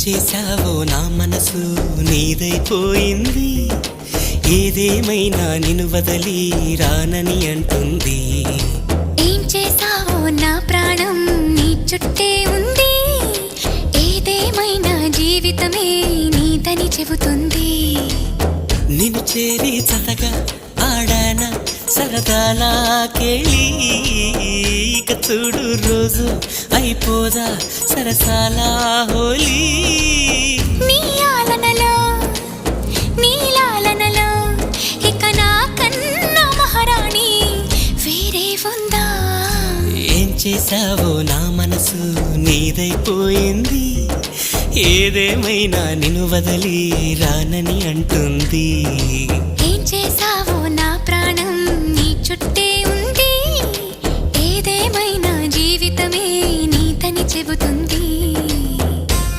చేశావో నా మనసు నీదైపోయింది, ఏదేమైనా నిన్ను వదలి రానని అంటుంది. ఏం చేశావో నా ప్రాణం నీ చుట్టే ఉంది, ఏదేమైనా జీవితమే నీదని చెబుతుంది. నిన్ను చేరి చతగా ఆడాన సరదాలా కేళి, ఇక చూడు రోజు అయిపోదా సరసాల హోలీ. నీ ఆలనలో నీ లాలనలో ఇక నా కన్నా మహారాణి వేరే ఉందా? ఏం చేశావో నా మనసు నీదైపోయింది, ఏదేమైనా నిన్ను వదలి రానని అంటుంది. ఏం చేశావో నా ప్రాణం నీ చుట్టే ఉంది, ఏదేమైనా జీవితమే నీదని చెబుతుంది.